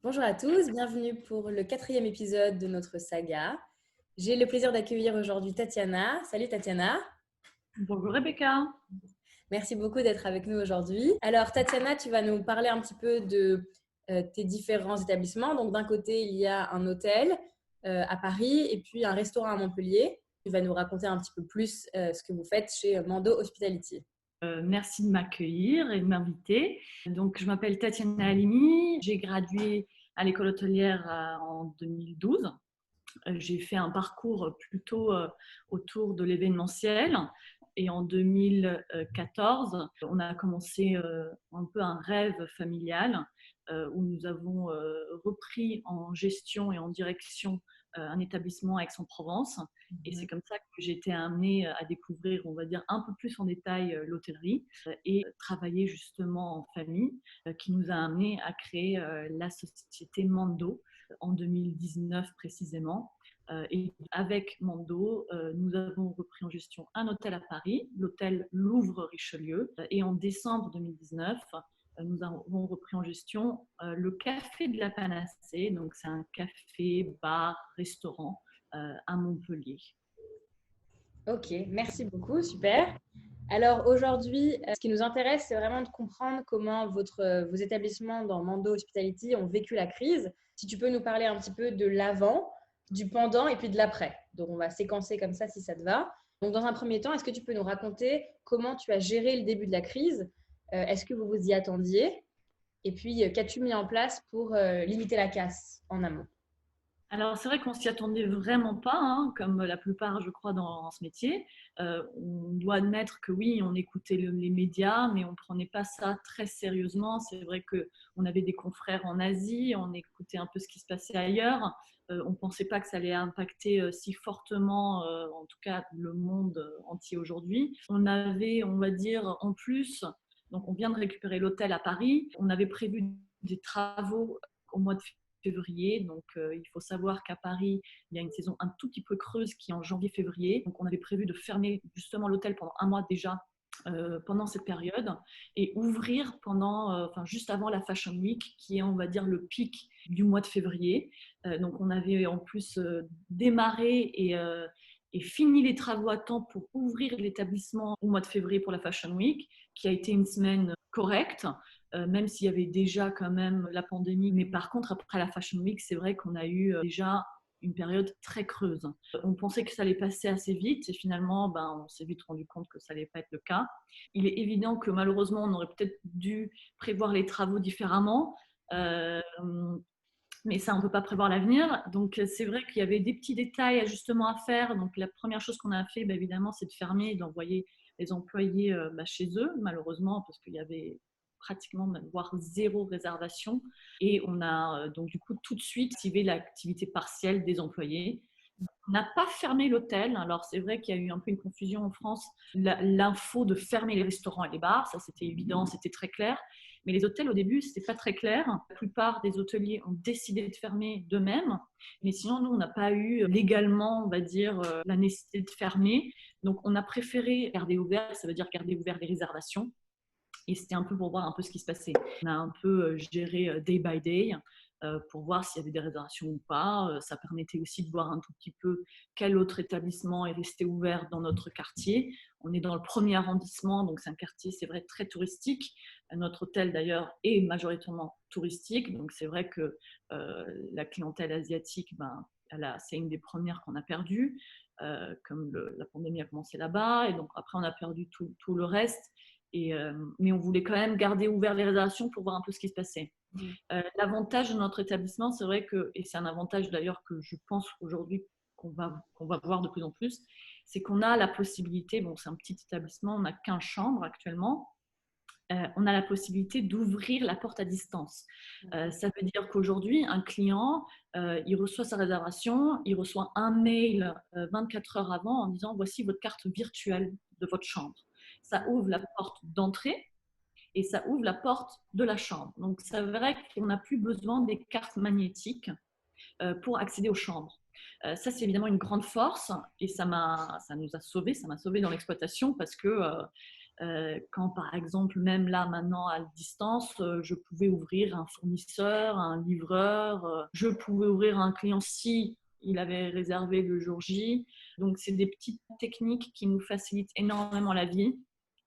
Bonjour à tous, bienvenue pour le quatrième épisode de notre saga. J'ai le plaisir d'accueillir aujourd'hui Tatiana. Salut Tatiana, Bonjour Rebecca. merci beaucoup d'être avec nous aujourd'hui. Alors Tatiana, tu vas nous parler un petit peu de tes différents établissements. Donc d'un côté, il y a un hôtel à Paris et puis un restaurant à Montpellier. Tu vas nous raconter un petit peu plus ce que vous faites chez Mando Hospitality. Merci de m'accueillir et de m'inviter. Donc, je m'appelle Tatiana Halimi. J'ai gradué à l'école hôtelière en 2012. J'ai fait un parcours plutôt autour de l'événementiel. Et en 2014, on a commencé un peu un rêve familial où nous avons repris en gestion et en direction un établissement à Aix-en-Provence. Et c'est comme ça que j'ai été amenée à découvrir, on va dire, un peu plus en détail l'hôtellerie et travailler justement en famille, qui nous a amenés à créer la société Mando en 2019 précisément. Et avec Mando, nous avons repris en gestion un hôtel à Paris, l'hôtel Louvre-Richelieu. Et en décembre 2019, nous avons repris en gestion le Café de la Panacée. Donc, c'est un café, bar, restaurant à Montpellier. Ok, merci beaucoup, super. Alors aujourd'hui, ce qui nous intéresse, c'est vraiment de comprendre comment vos établissements dans Mando Hospitality ont vécu la crise. Si tu peux nous parler un petit peu de l'avant, du pendant et puis de l'après. Donc on va séquencer comme ça si ça te va. Donc dans un premier temps, est-ce que tu peux nous raconter comment tu as géré le début de la crise? Est-ce que vous vous y attendiez? Et puis qu'as-tu mis en place pour limiter la casse en amont? Alors, c'est vrai qu'on s'y attendait vraiment pas, hein, comme la plupart, je crois, dans ce métier. On doit admettre que oui, on écoutait les médias, mais on prenait pas ça très sérieusement. C'est vrai qu'on avait des confrères en Asie, on écoutait un peu ce qui se passait ailleurs. On pensait pas que ça allait impacter si fortement, en tout cas, le monde entier aujourd'hui. On avait, on va dire, en plus, donc on vient de récupérer l'hôtel à Paris. On avait prévu des travaux au mois de février. Donc, il faut savoir qu'à Paris, il y a une saison un tout petit peu creuse qui est en janvier-février. Donc, on avait prévu de fermer justement l'hôtel pendant un mois déjà pendant cette période et ouvrir juste avant la Fashion Week, qui est, on va dire, le pic du mois de février. Donc, on avait en plus démarré et fini les travaux à temps pour ouvrir l'établissement au mois de février pour la Fashion Week, qui a été une semaine correcte, même s'il y avait déjà quand même la pandémie. Mais par contre, après la Fashion Week, c'est vrai qu'on a eu déjà une période très creuse. On pensait que ça allait passer assez vite et finalement, on s'est vite rendu compte que ça n'allait pas être le cas. Il est évident que malheureusement, on aurait peut-être dû prévoir les travaux différemment. Mais ça, on ne peut pas prévoir l'avenir. Donc, c'est vrai qu'il y avait des petits détails, ajustements à faire. Donc, la première chose qu'on a fait, évidemment, c'est de fermer et d'envoyer les employés chez eux, malheureusement, parce qu'il y avait pratiquement, voire zéro réservation. Et on a donc, du coup, tout de suite activé l'activité partielle des employés. On n'a pas fermé l'hôtel. Alors, c'est vrai qu'il y a eu un peu une confusion en France. L'info de fermer les restaurants et les bars, ça, c'était évident, c'était très clair. Mais les hôtels, au début, c'était pas très clair. La plupart des hôteliers ont décidé de fermer d'eux-mêmes. Mais sinon, nous, on n'a pas eu légalement, on va dire, la nécessité de fermer. Donc, on a préféré garder ouvert. Ça veut dire garder ouvert les réservations. Et c'était un peu pour voir un peu ce qui se passait. On a un peu géré day by day pour voir s'il y avait des réservations ou pas. Ça permettait aussi de voir un tout petit peu quel autre établissement est resté ouvert dans notre quartier. On est dans le premier arrondissement, donc c'est un quartier, c'est vrai, très touristique. Notre hôtel, d'ailleurs, est majoritairement touristique. Donc c'est vrai que la clientèle asiatique, c'est une des premières qu'on a perdues. Comme la pandémie a commencé là-bas. Et donc après, on a perdu tout le reste. Mais on voulait quand même garder ouvert les réservations pour voir un peu ce qui se passait. L'avantage de notre établissement, c'est vrai que, et c'est un avantage d'ailleurs que je pense aujourd'hui qu'on va voir de plus en plus, c'est qu'on a la possibilité, bon c'est un petit établissement, on n'a 15 chambres actuellement, on a la possibilité d'ouvrir la porte à distance. Ça veut dire qu'aujourd'hui, un client, il reçoit sa réservation, il reçoit un mail 24 heures avant en disant voici votre carte virtuelle de votre chambre. Ça ouvre la porte d'entrée et ça ouvre la porte de la chambre. Donc, c'est vrai qu'on n'a plus besoin des cartes magnétiques pour accéder aux chambres. Ça, c'est évidemment une grande force et ça nous a sauvés, ça m'a sauvé dans l'exploitation parce que Quand par exemple, même là maintenant à distance, je pouvais ouvrir un fournisseur, un livreur, je pouvais ouvrir un client si il avait réservé le jour J. Donc c'est des petites techniques qui nous facilitent énormément la vie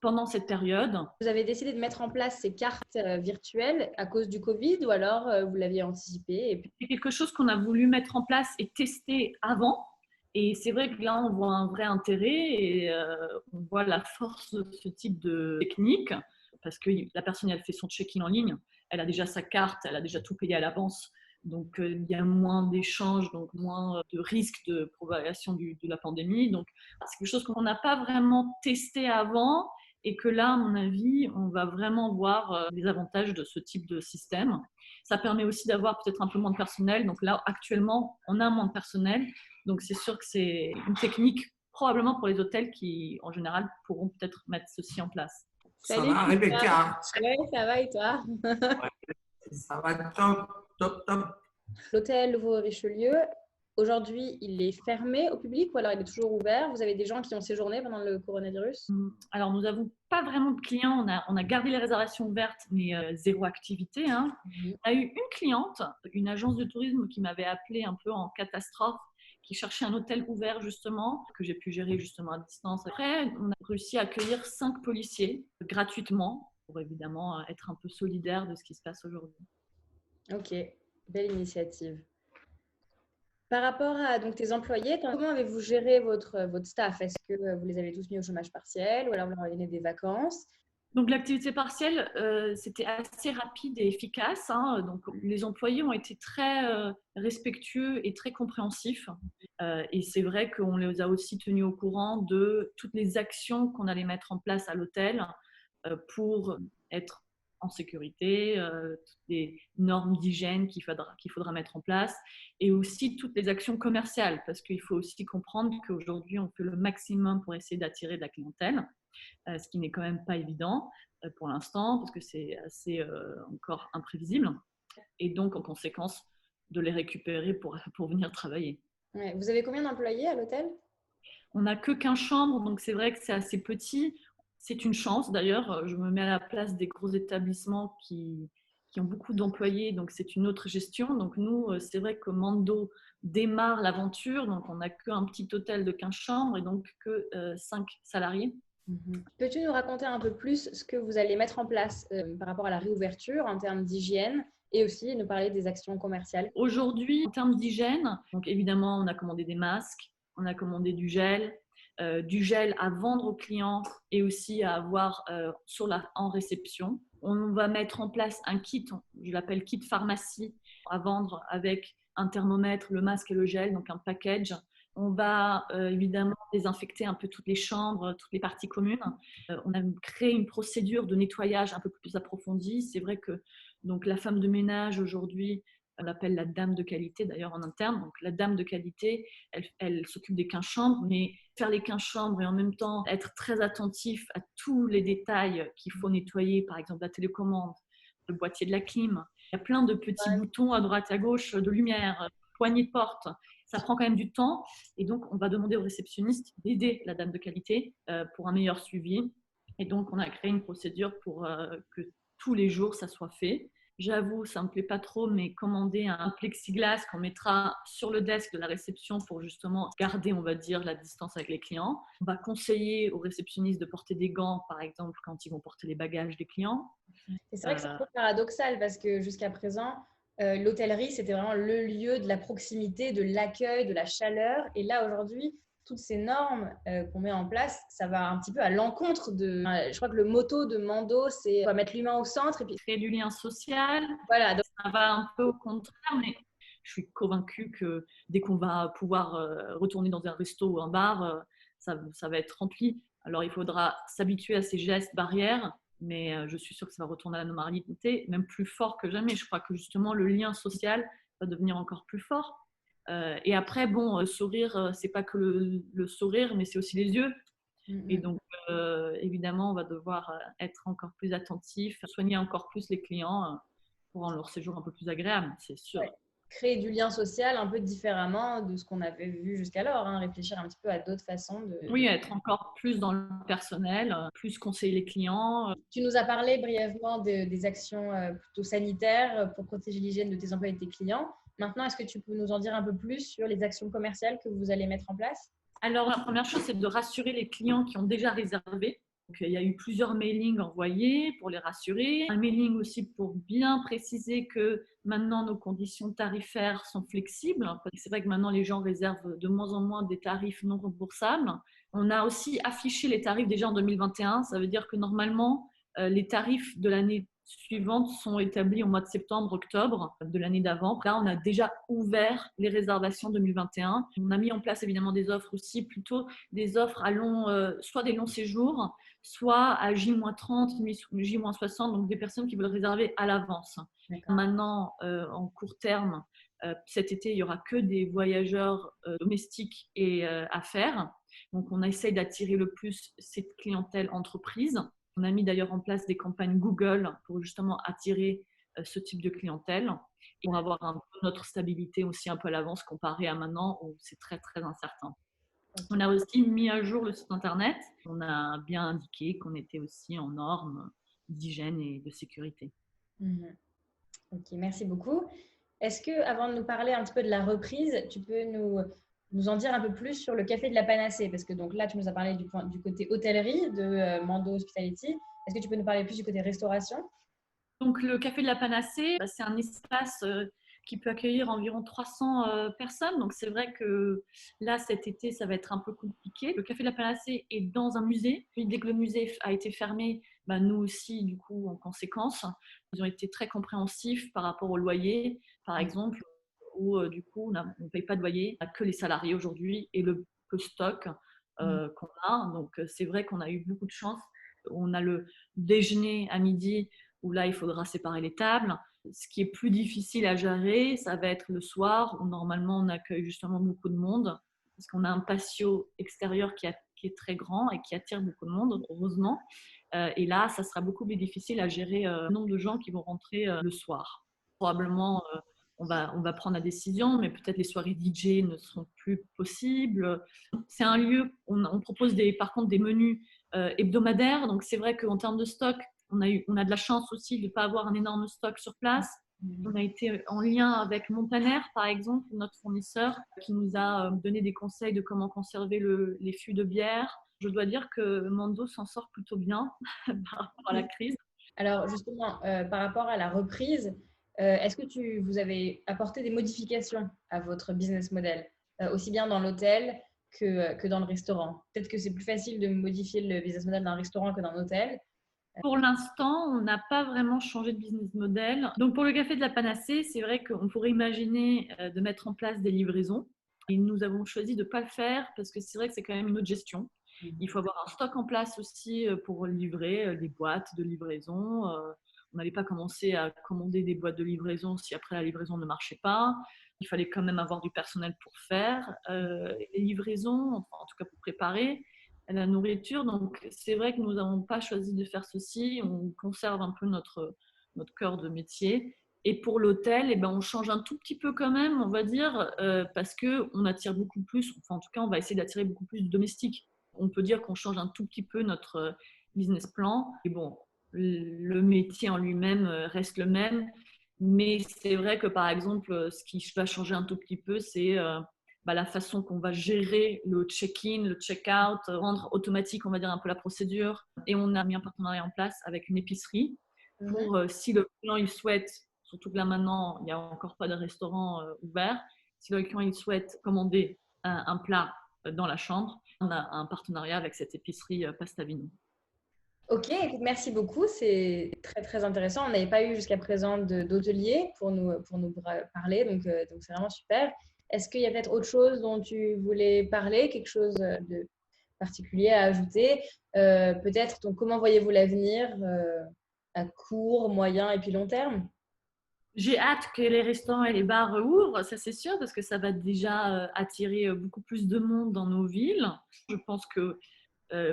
pendant cette période. Vous avez décidé de mettre en place ces cartes virtuelles à cause du Covid ou alors vous l'aviez anticipé et puis... C'est quelque chose qu'on a voulu mettre en place et tester avant. Et c'est vrai que là, on voit un vrai intérêt et on voit la force de ce type de technique parce que la personne, elle fait son check-in en ligne, elle a déjà sa carte, elle a déjà tout payé à l'avance. Donc, il y a moins d'échanges, donc moins de risques de propagation de la pandémie. Donc, c'est quelque chose qu'on n'a pas vraiment testé avant et que là, à mon avis, on va vraiment voir les avantages de ce type de système. Ça permet aussi d'avoir peut-être un peu moins de personnel. Donc là, actuellement, on a moins de personnel. Donc c'est sûr que c'est une technique probablement pour les hôtels qui, en général, pourront peut-être mettre ceci en place. Ça Salut, va, Christophe. Rebecca? Ouais, ça va et toi? Ça va top, top, top. L'hôtel Louveau-Richelieu, aujourd'hui, il est fermé au public ou alors il est toujours ouvert? Vous avez des gens qui ont séjourné pendant le coronavirus? Alors, nous n'avons pas vraiment de clients. On a gardé les réservations ouvertes, mais zéro activité. Hein. On a eu une cliente, une agence de tourisme qui m'avait appelé un peu en catastrophe, qui cherchait un hôtel ouvert justement, que j'ai pu gérer justement à distance. Après, on a réussi à accueillir 5 policiers gratuitement pour évidemment être un peu solidaire de ce qui se passe aujourd'hui. Ok, belle initiative. Par rapport à donc, tes employés, comment avez-vous géré votre staff? Est-ce que vous les avez tous mis au chômage partiel ou alors vous leur avez donné des vacances? Donc l'activité partielle, c'était assez rapide et efficace. Hein. Donc les employés ont été très respectueux et très compréhensifs. Et c'est vrai qu'on les a aussi tenus au courant de toutes les actions qu'on allait mettre en place à l'hôtel pour être en sécurité, toutes les normes d'hygiène qu'il faudra mettre en place et aussi toutes les actions commerciales parce qu'il faut aussi comprendre qu'aujourd'hui, on fait le maximum pour essayer d'attirer de la clientèle. Ce qui n'est quand même pas évident pour l'instant, parce que c'est assez encore imprévisible. Et donc, en conséquence, de les récupérer pour venir travailler. Ouais. Vous avez combien d'employés à l'hôtel? On n'a que 15 chambres, donc c'est vrai que c'est assez petit. C'est une chance, d'ailleurs. Je me mets à la place des gros établissements qui ont beaucoup d'employés, donc c'est une autre gestion. Donc nous, c'est vrai que Mando démarre l'aventure, donc on n'a qu'un petit hôtel de 15 chambres et donc que 5 salariés. Peux-tu nous raconter un peu plus ce que vous allez mettre en place par rapport à la réouverture en termes d'hygiène et aussi nous parler des actions commerciales? Aujourd'hui, en termes d'hygiène, donc évidemment, on a commandé des masques, on a commandé du gel à vendre aux clients et aussi à avoir en réception. On va mettre en place un kit, je l'appelle kit pharmacie, à vendre avec un thermomètre, le masque et le gel, donc un package. On va évidemment désinfecter un peu toutes les chambres, toutes les parties communes. On a créé une procédure de nettoyage un peu plus approfondie. C'est vrai que donc, la femme de ménage aujourd'hui, on l'appelle la dame de qualité d'ailleurs en interne. Donc la dame de qualité, elle s'occupe des 15 chambres, mais faire les 15 chambres et en même temps être très attentif à tous les détails qu'il faut nettoyer, par exemple la télécommande, le boîtier de la clim. Il y a plein de petits boutons à droite à gauche de lumière, poignée de porte. Ça prend quand même du temps et donc on va demander au réceptionniste d'aider la dame de qualité pour un meilleur suivi. Et donc on a créé une procédure pour que tous les jours ça soit fait. J'avoue, ça ne me plaît pas trop, mais commander un plexiglas qu'on mettra sur le desk de la réception pour justement garder, on va dire, la distance avec les clients. On va conseiller aux réceptionnistes de porter des gants, par exemple, quand ils vont porter les bagages des clients. Et c'est vrai que c'est un peu paradoxal parce que jusqu'à présent, l'hôtellerie, c'était vraiment le lieu de la proximité, de l'accueil, de la chaleur. Et là, aujourd'hui, toutes ces normes qu'on met en place, ça va un petit peu à l'encontre de... je crois que le motto de Mando, c'est on va mettre l'humain au centre. Et puis, créer du lien social. voilà. Donc... Ça va un peu au contraire, mais je suis convaincue que dès qu'on va pouvoir retourner dans un resto ou un bar, ça va être rempli. Alors, il faudra s'habituer à ces gestes barrières, mais je suis sûre que ça va retourner à la normalité, même plus fort que jamais. Je crois que justement, le lien social va devenir encore plus fort. Et après, bon, sourire, c'est pas que le sourire, mais c'est aussi les yeux. Et donc, évidemment, on va devoir être encore plus attentif, soigner encore plus les clients pour rendre leur séjour un peu plus agréable, c'est sûr. Ouais. créer du lien social un peu différemment de ce qu'on avait vu jusqu'alors, hein, réfléchir un petit peu à d'autres façons Oui, être encore plus dans le personnel, plus conseiller les clients. Tu nous as parlé brièvement des actions plutôt sanitaires pour protéger l'hygiène de tes employés et de tes clients. Maintenant, est-ce que tu peux nous en dire un peu plus sur les actions commerciales que vous allez mettre en place? Alors, la première chose, c'est de rassurer les clients qui ont déjà réservé. Donc, il y a eu plusieurs mailings envoyés pour les rassurer. Un mailing aussi pour bien préciser que maintenant, nos conditions tarifaires sont flexibles. C'est vrai que maintenant, les gens réservent de moins en moins des tarifs non remboursables. On a aussi affiché les tarifs déjà en 2021. Ça veut dire que normalement, les tarifs de l'année suivantes sont établies au mois de septembre, octobre de l'année d'avant. Là, on a déjà ouvert les réservations 2021. On a mis en place évidemment des offres aussi, plutôt des offres à soit des longs séjours, soit à J-30, J-60, donc des personnes qui veulent réserver à l'avance. Maintenant, en court terme, cet été, il n'y aura que des voyageurs domestiques et affaires. Donc, on essaye d'attirer le plus cette clientèle entreprise. On a mis d'ailleurs en place des campagnes Google pour justement attirer ce type de clientèle et pour avoir un peu notre stabilité aussi un peu à l'avance comparé à maintenant où c'est très très incertain. On a aussi mis à jour le site internet. On a bien indiqué qu'on était aussi en normes d'hygiène et de sécurité. Ok, merci beaucoup. Est-ce que, avant de nous parler un petit peu de la reprise, tu peux nous en dire un peu plus sur le Café de la Panacée? Parce que donc là, tu nous as parlé du côté hôtellerie de Mando Hospitality. Est-ce que tu peux nous parler plus du côté restauration? Donc, le Café de la Panacée, c'est un espace qui peut accueillir environ 300 personnes. Donc, c'est vrai que là, cet été, ça va être un peu compliqué. Le Café de la Panacée est dans un musée. Puis, dès que le musée a été fermé, nous aussi, du coup, en conséquence, ils ont été très compréhensifs par rapport au loyer, par exemple, où du coup, on ne paye pas de loyer, on n'a que les salariés aujourd'hui et le peu stock qu'on a. Donc, c'est vrai qu'on a eu beaucoup de chance. On a le déjeuner à midi où là, il faudra séparer les tables. Ce qui est plus difficile à gérer, ça va être le soir, où normalement, on accueille justement beaucoup de monde, parce qu'on a un patio extérieur qui est très grand et qui attire beaucoup de monde, heureusement. Et là, ça sera beaucoup plus difficile à gérer le nombre de gens qui vont rentrer le soir. Probablement, on va prendre la décision, mais peut-être les soirées DJ ne seront plus possibles. C'est un lieu, on propose par contre des menus hebdomadaires, donc c'est vrai qu'en termes de stock, on a de la chance aussi de ne pas avoir un énorme stock sur place. On a été en lien avec Montaner, par exemple, notre fournisseur, qui nous a donné des conseils de comment conserver les fûts de bière. Je dois dire que Mando s'en sort plutôt bien par rapport à la crise. Alors justement, par rapport à la reprise, est-ce que vous avez apporté des modifications à votre business model, aussi bien dans l'hôtel que dans le restaurant? Peut-être que c'est plus facile de modifier le business model d'un restaurant que d'un hôtel. Pour l'instant, on n'a pas vraiment changé de business model. Donc, pour le Café de la Panacée, c'est vrai qu'on pourrait imaginer de mettre en place des livraisons. Et nous avons choisi de ne pas le faire parce que c'est vrai que c'est quand même une autre gestion. Il faut avoir un stock en place aussi pour livrer des boîtes de livraison. On n'allait pas commencer à commander des boîtes de livraison si après la livraison ne marchait pas. Il fallait quand même avoir du personnel pour faire les livraisons, enfin, en tout cas pour préparer la nourriture. Donc, c'est vrai que nous n'avons pas choisi de faire ceci. On conserve un peu notre cœur de métier. Et pour l'hôtel, on change un tout petit peu quand même, on va dire, parce qu'on attire beaucoup plus, enfin en tout cas, on va essayer d'attirer beaucoup plus de domestiques. On peut dire qu'on change un tout petit peu notre business plan. Et bon, le métier en lui-même reste le même. Mais c'est vrai que, par exemple, ce qui va changer un tout petit peu, c'est la façon qu'on va gérer le check-in, le check-out, rendre automatique, on va dire, un peu la procédure. Et on a mis un partenariat en place avec une épicerie pour, si le client il souhaite, surtout que là maintenant, il n'y a encore pas de restaurant ouvert, si le client il souhaite commander un plat dans la chambre, on a un partenariat avec cette épicerie Pastavino. Ok, écoute, merci beaucoup. C'est très, très intéressant. On n'avait pas eu jusqu'à présent d'hôtelier pour nous parler, donc c'est vraiment super. Est-ce qu'il y a peut-être autre chose dont tu voulais parler, quelque chose de particulier à ajouter? Peut-être, donc, comment voyez-vous l'avenir à court, moyen et puis long terme? J'ai hâte que les restaurants et les bars ouvrent, ça c'est sûr, parce que ça va déjà attirer beaucoup plus de monde dans nos villes. Je pense que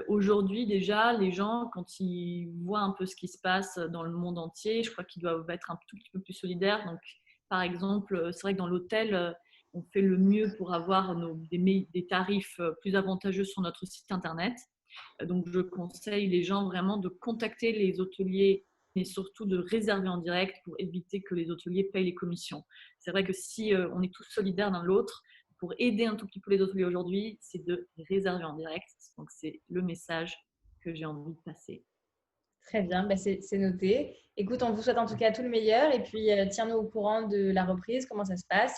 aujourd'hui, déjà, les gens, quand ils voient un peu ce qui se passe dans le monde entier, je crois qu'ils doivent être un tout petit peu plus solidaires. Donc, Par exemple, c'est vrai que dans l'hôtel, on fait le mieux pour avoir des tarifs plus avantageux sur notre site internet. Donc, je conseille les gens vraiment de contacter les hôteliers, mais surtout de réserver en direct pour éviter que les hôteliers payent les commissions. C'est vrai que si on est tous solidaires l'un l'autre, pour aider un tout petit peu les hôteliers aujourd'hui, c'est de réserver en direct. Donc, c'est le message que j'ai envie de passer. Très bien, bah, c'est noté. Écoute, on vous souhaite en tout cas tout le meilleur et puis tiens-nous au courant de la reprise, comment ça se passe.